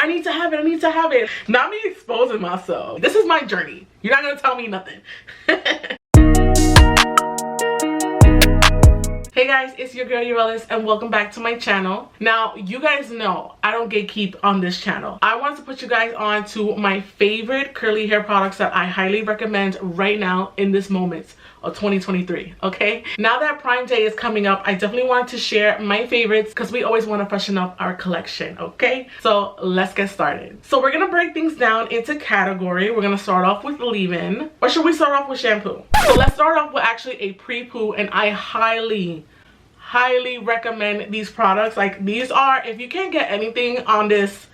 I need to have it, I need to have it. Not me exposing myself. This is my journey. You're not gonna tell me nothing. Hey guys, it's your girl Urellis and welcome back to my channel. Now, you guys know I don't gatekeep on this channel. I want to put you guys on to my favorite curly hair products that I highly recommend right now in this moment of 2023, okay? Now that Prime Day is coming up, I definitely wanted to share my favorites because we always want to freshen up our collection, okay? So let's get started. So we're gonna break things down into category. We're gonna start off with leave-in, or should we start off with shampoo? So let's start off with actually a pre-poo, and I highly recommend these products. Like, these are, if you can't get anything on this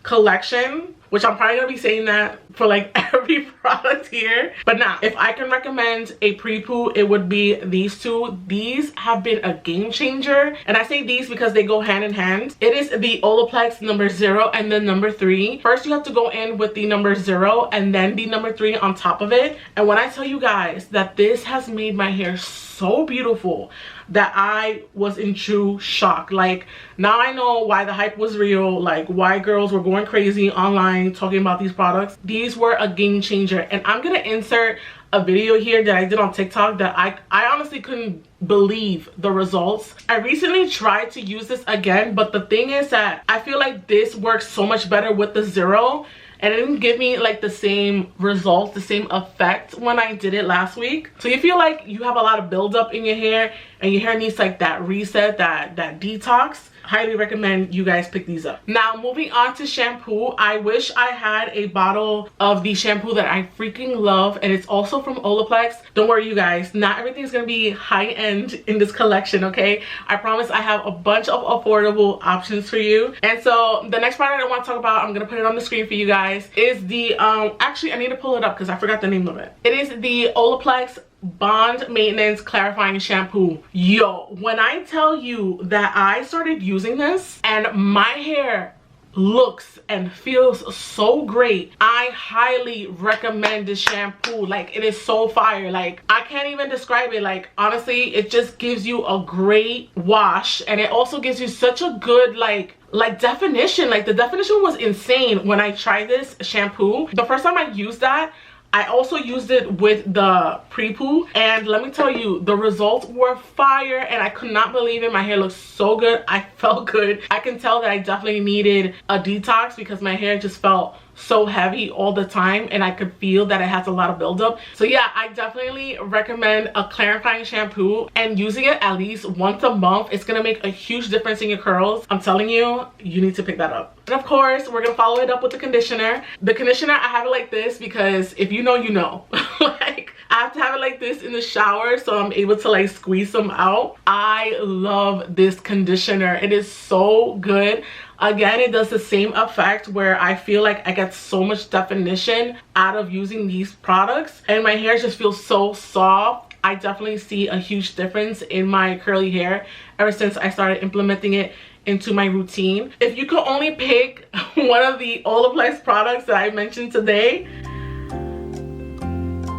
collection, which I'm probably gonna be saying that for like every product here, but now if I can recommend a pre-poo, it would be these two. These have been a game changer, and I say these because they go hand in hand. It is the Olaplex number 0 and the number 3. First you have to go in with the number 0 and then the number 3 on top of it. And when I tell you guys that this has made my hair so beautiful that I was in true shock. Like, now I know why the hype was real, like why girls were going crazy online talking about these products. These were a game changer, and I'm gonna insert a video here that I did on TikTok that I honestly couldn't believe the results. I recently tried to use this again, but the thing is that I feel like this works so much better with the 0, and it didn't give me like the same results, the same effect when I did it last week. So you feel like you have a lot of buildup in your hair and your hair needs like that reset, that detox. Highly recommend you guys pick these up. Now, moving on to shampoo, I wish I had a bottle of the shampoo that I freaking love, and it's also from Olaplex. Don't worry, you guys, not everything's gonna be high-end in this collection, okay? I promise I have a bunch of affordable options for you. And so the next product I want to talk about, I'm gonna put it on the screen for you guys, is the actually I need to pull it up because I forgot the name of it. It is the Olaplex Bond Maintenance Clarifying Shampoo. Yo, when I tell you that I started using this and my hair looks and feels so great, I highly recommend this shampoo. Like, it is so fire. Like, I can't even describe it. Like, honestly, it just gives you a great wash, and it also gives you such a good like definition. Like, the definition was insane when I tried this shampoo. The first time I used that, I also used it with the pre-poo, and let me tell you, the results were fire, and I could not believe it. My hair looked so good. I felt good. I can tell that I definitely needed a detox because my hair just felt so heavy all the time, and I could feel that it has a lot of buildup. So yeah, I definitely recommend a clarifying shampoo, and using it at least once a month. It's gonna make a huge difference in your curls. I'm telling you, you need to pick that up. And of course, we're gonna follow it up with the conditioner. The conditioner, I have it like this because if you know, you know. Like, I have to have it like this in the shower so I'm able to like squeeze them out. I love this conditioner. It is so good. Again, it does the same effect where I feel like I get so much definition out of using these products, and my hair just feels so soft. I definitely see a huge difference in my curly hair ever since I started implementing it into my routine. If you could only pick one of the Olaplex products that I mentioned today,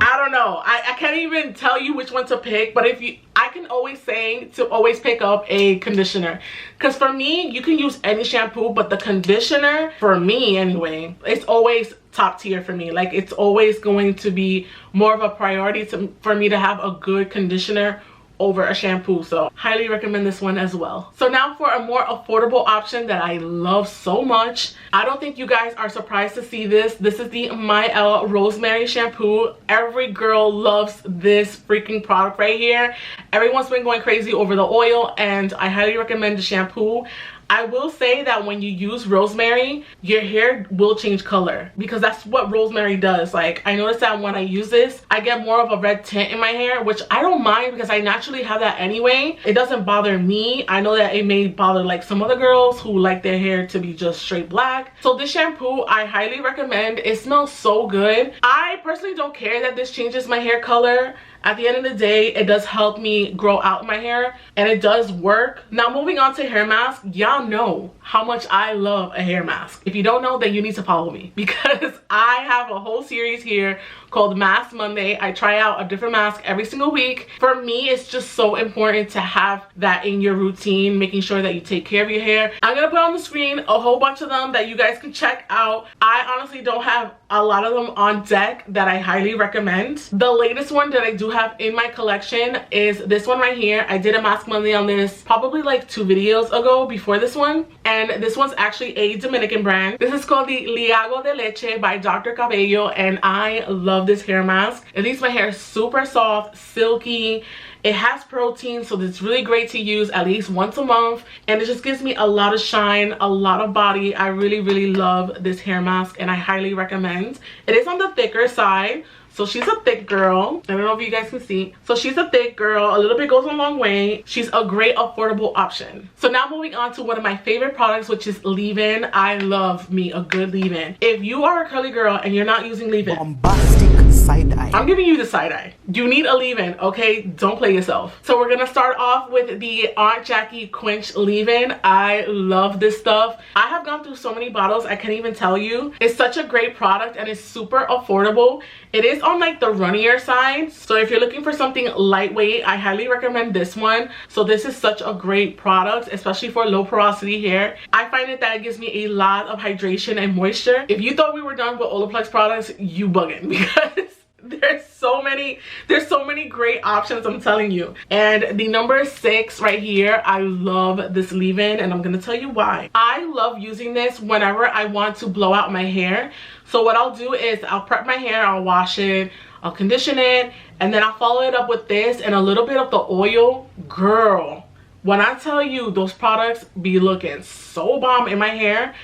I don't know. I can't even tell you which one to pick, but I can always say to always pick up a conditioner. Because for me, you can use any shampoo, but the conditioner, for me anyway, it's always top tier for me. Like, it's always going to be more of a priority for me to have a good conditioner over a shampoo. So highly recommend this one as well. So now for a more affordable option that I love so much. I don't think you guys are surprised to see this. This is the My Rosemary shampoo. Every girl loves this freaking product right here. Everyone's been going crazy over the oil, and I highly recommend the shampoo. I will say that when you use rosemary, your hair will change color because that's what rosemary does. Like, I noticed that when I use this, I get more of a red tint in my hair, which I don't mind because I naturally have that anyway. It doesn't bother me. I know that it may bother like some other girls who like their hair to be just straight black. So this shampoo, I highly recommend. It smells so good. I personally don't care that this changes my hair color. At the end of the day, it does help me grow out my hair, and it does work. Now, moving on to hair mask, y'all know how much I love a hair mask. If you don't know, then you need to follow me because I have a whole series here called Mask Monday. I try out a different mask every single week. For me, it's just so important to have that in your routine, making sure that you take care of your hair. I'm gonna put on the screen a whole bunch of them that you guys can check out. I honestly don't have a lot of them on deck that I highly recommend. The latest one that I do have in my collection is this one right here. I did a Mask Monday on this probably like 2 videos ago before this one, and this one's actually a Dominican brand. This is called the Liago de Leche by Dr. Cabello, and I love this hair mask. It leaves my hair super soft, silky. It has protein, so it's really great to use at least once a month, and it just gives me a lot of shine, a lot of body. I really love this hair mask, and I highly recommend. It is on the thicker side, so she's a thick girl. I don't know if you guys can see. So she's a thick girl. A little bit goes a long way. She's a great affordable option. So now moving on to one of my favorite products, which is leave-in. I love me a good leave-in. If you are a curly girl and you're not using leave-in, bombastic side eye. I'm giving you the side eye. You need a leave-in, okay? Don't play yourself. So we're gonna start off with the Aunt Jackie Quench leave-in. I love this stuff. I have gone through so many bottles, I can't even tell you. It's such a great product and it's super affordable. It is on like the runnier side, so if you're looking for something lightweight, I highly recommend this one. So this is such a great product, especially for low porosity hair. I find it that it gives me a lot of hydration and moisture. If you thought we were done with Olaplex products, you bugging, because there's so many great options, I'm telling you. And the number 6 right here, I love this leave-in, and I'm gonna tell you why. I love using this whenever I want to blow out my hair. So what I'll do is I'll prep my hair, I'll wash it, I'll condition it, and then I'll follow it up with this and a little bit of the oil. Girl, when I tell you, those products be looking so bomb in my hair.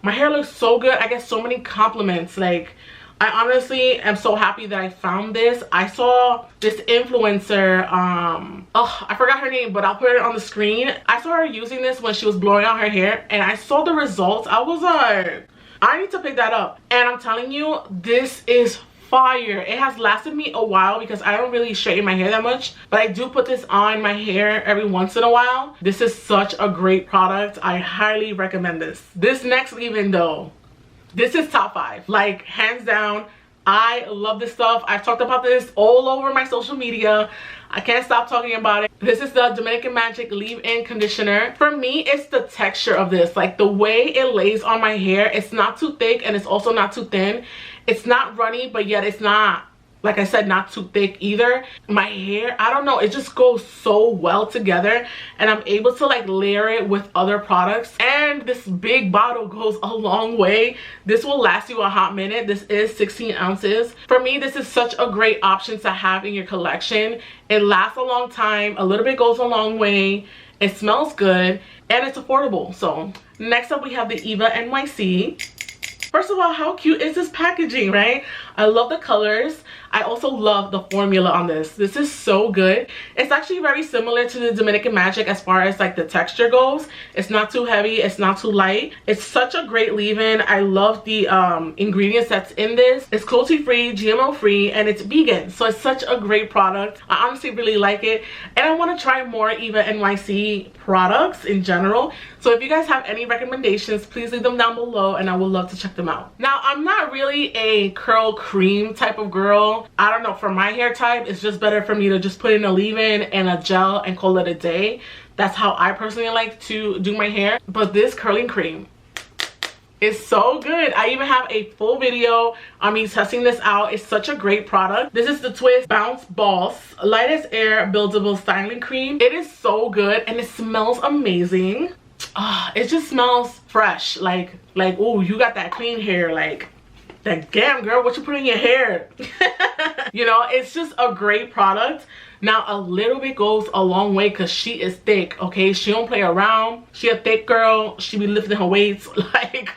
My hair looks so good. I get so many compliments. Like, I honestly am so happy that I found this. I saw this influencer, I forgot her name, but I'll put it on the screen. I saw her using this when she was blowing out her hair, and I saw the results. I was like, I need to pick that up. And I'm telling you, this is fire. It has lasted me a while because I don't really straighten my hair that much, but I do put this on my hair every once in a while. This is such a great product. I highly recommend this. This next leave-in though, this is top 5, like hands down. I love this stuff. I've talked about this all over my social media. I can't stop talking about it. This is the Dominican Magic leave-in conditioner. For me, it's the texture of this, like the way it lays on my hair. It's not too thick and it's also not too thin. It's not runny, but yet it's not, like I said, not too thick either. My hair, I don't know, it just goes so well together, and I'm able to like layer it with other products. And this big bottle goes a long way. This will last you a hot minute. This is 16 ounces. For me, this is such a great option to have in your collection. It lasts a long time. A little bit goes a long way. It smells good and it's affordable. So next up we have the Eva NYC. First of all, how cute is this packaging, right? I love the colors. I also love the formula on this. This is so good. It's actually very similar to the Dominican Magic as far as like the texture goes. It's not too heavy, it's not too light. It's such a great leave-in. I love the ingredients that's in this. It's cruelty-free, GMO-free, and it's vegan. So it's such a great product. I honestly really like it. And I want to try more Eva NYC products in general. So if you guys have any recommendations, please leave them down below and I would love to check them out. Now, I'm not really a curl cream type of girl. I don't know, for my hair type, it's just better for me to just put in a leave-in and a gel and call it a day. That's how I personally like to do my hair. But this curling cream is so good. I even have a full video on me testing this out. It's such a great product. This is the Twist Bounce Boss Light as Air Buildable Styling Cream. It is so good and it smells amazing. It just smells fresh. Like oh, you got that clean hair. Like, damn girl, what you put in your hair? You know, it's just a great product. Now a little bit goes a long way because she is thick, okay? She don't play around. She a thick girl. She be lifting her weights. Like,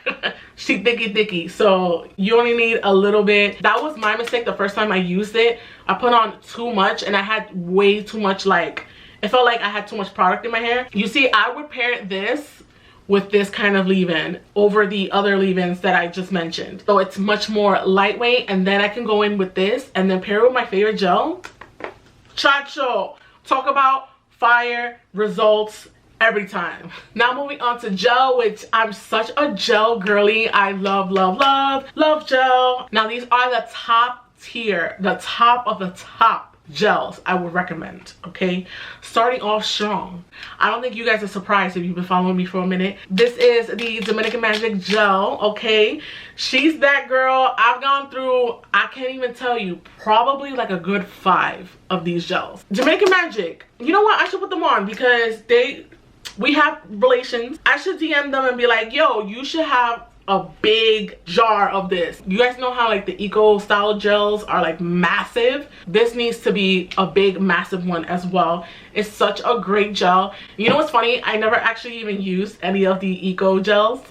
she thicky. So you only need a little bit. That was my mistake the first time I used it. I put on too much and I had way too much, like, it felt like I had too much product in my hair. You see, I would pair this with this kind of leave-in over the other leave-ins that I just mentioned. So it's much more lightweight, and then I can go in with this and then pair it with my favorite gel. Chacho, talk about fire results every time. Now moving on to gel, which I'm such a gel girly. I love, love, love, love gel. Now these are the top tier, the top of the top gels I would recommend, okay? Starting off strong. I don't think you guys are surprised if you've been following me for a minute. This is the Dominican Magic gel, okay? She's that girl. I've gone through, I can't even tell you, probably like a good 5 of these gels. Dominican Magic, you know what? I should put them on because we have relations. I should DM them and be like, yo, you should have a big jar of this. You guys know how like the eco style gels are like massive? This needs to be a big massive one as well. It's such a great gel. You know what's funny? I never actually even used any of the eco gels.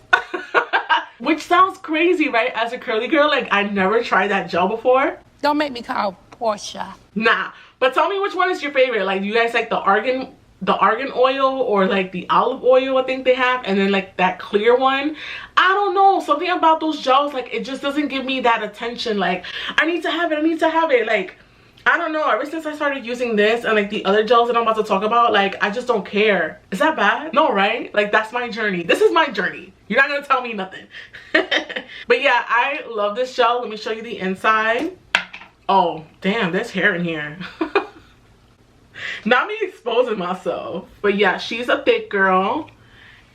Which sounds crazy, right? As a curly girl, like I never tried that gel before. Don't make me call Portia. Nah, but tell me which one is your favorite. Like, do you guys like the argan oil or like the olive oil? I think they have, and then like that clear one. I don't know, something about those gels, like it just doesn't give me that attention. Like I need to have it, I need to have it. Like I don't know, ever since I started using this and like the other gels that I'm about to talk about, like I just don't care. Is that bad? No, right? Like that's my journey. This is my journey. You're not gonna tell me nothing. But yeah, I love this gel. Let me show you the inside. Oh damn, there's hair in here. Not me exposing myself, but yeah, she's a thick girl.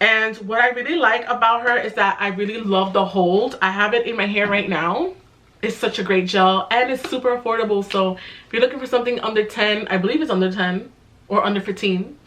And what I really like about her is that I really love the hold. I have it in my hair right now. It's such a great gel and it's super affordable. So if you're looking for something under 10, I believe it's under 10 or under 15,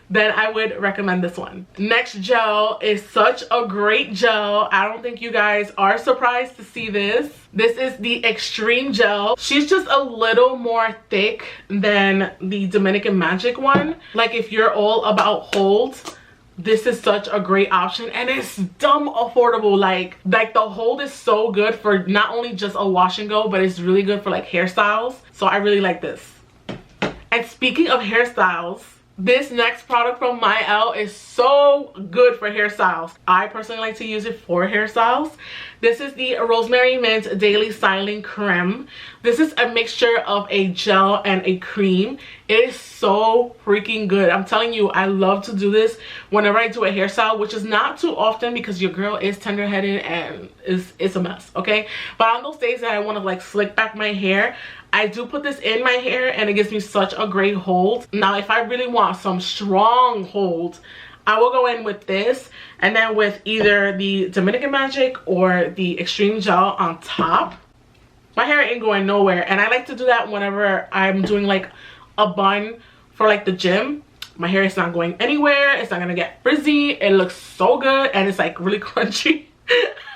then I would recommend this one. Next gel is such a great gel. I don't think you guys are surprised to see this. This is the Extreme Gel. She's just a little more thick than the Dominican Magic one. Like if you're all about holds, this is such a great option, and it's dumb affordable. Like the hold is so good for not only just a wash and go, but it's really good for like hairstyles. So I really like this. And speaking of hairstyles, this next product from My L is so good for hairstyles. I personally like to use it for hairstyles. This is the Rosemary Mint Daily Styling Creme. This is a mixture of a gel and a cream. It is so freaking good. I'm telling you, I love to do this whenever I do a hairstyle, which is not too often because your girl is tender-headed and it's a mess, okay? But on those days that I want to like slick back my hair, I do put this in my hair and it gives me such a great hold. Now, if I really want some strong hold, I will go in with this and then with either the Dominican Magic or the Extreme Gel on top. My hair ain't going nowhere, and I like to do that whenever I'm doing like a bun for like the gym. My hair is not going anywhere. It's not gonna get frizzy. It looks so good and it's like really crunchy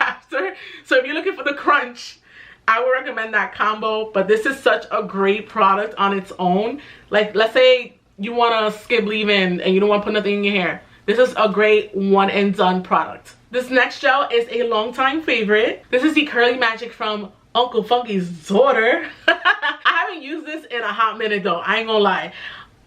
after. So if you're looking for the crunch, I would recommend that combo. But this is such a great product on its own. Like let's say you want to skip leave-in and you don't want to put nothing in your hair. This is a great one and done product. This next gel is a longtime favorite. This is the Curly Magic from Uncle Funky's daughter. I haven't used this in a hot minute though, I ain't gonna lie.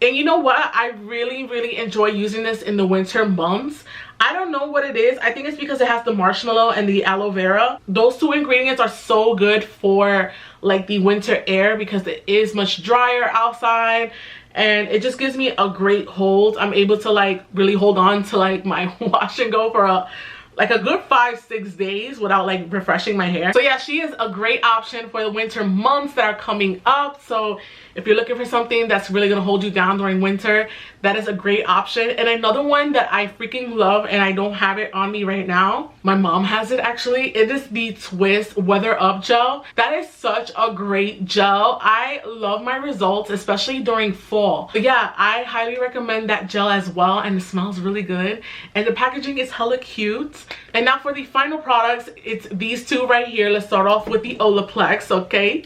And you know what? I really enjoy using this in the winter months. I don't know what it is. I think it's because it has the marshmallow and the aloe vera. Those two ingredients are so good for like the winter air because it is much drier outside. And it just gives me a great hold. I'm able to like really hold on to like my wash and go for a good 5-6 days without like refreshing my hair. So yeah, she is a great option for the winter months that are coming up. So if you're looking for something that's really gonna hold you down during winter, that is a great option. And another one that I freaking love, and I don't have it on me right now, my mom has it actually, it is the Twist Weather Up Gel. That is such a great gel. I love my results, especially during fall. But yeah, I highly recommend that gel as well, and it smells really good. And the packaging is hella cute. And now for the final products, it's these two right here. Let's start off with the Olaplex, okay?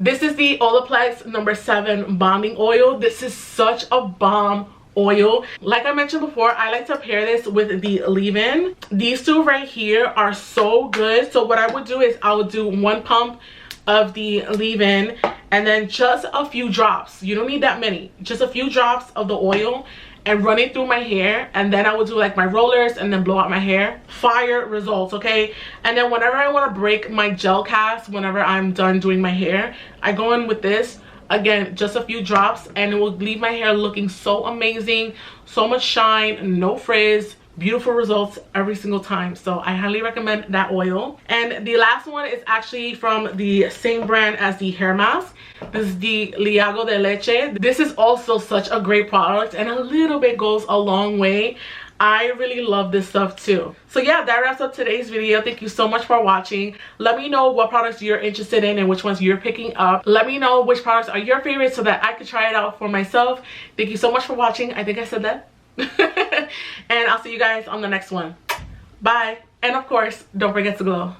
This is the Olaplex number 7 Bonding Oil. This is such a bomb oil. Like I mentioned before, I like to pair this with the leave-in. These two right here are so good. So what I would do is I would do 1 pump of the leave-in and then just a few drops. You don't need that many. Just a few drops of the oil and run it through my hair, and then I would do like my rollers and then blow out my hair. Fire results, okay? And then whenever I want to break my gel cast, whenever I'm done doing my hair, I go in with this. Again, just a few drops and it will leave my hair looking so amazing, so much shine, no frizz, beautiful results every single time. So I highly recommend that oil. And the last one is actually from the same brand as the hair mask. This is the Liago de Leche. This is also such a great product and a little bit goes a long way. I really love this stuff too. So yeah, that wraps up today's video. Thank you so much for watching. Let me know what products you're interested in and which ones you're picking up. Let me know which products are your favorites so that I can try it out for myself. Thank you so much for watching. I think I said that. And I'll see you guys on the next one. Bye. And of course, don't forget to glow.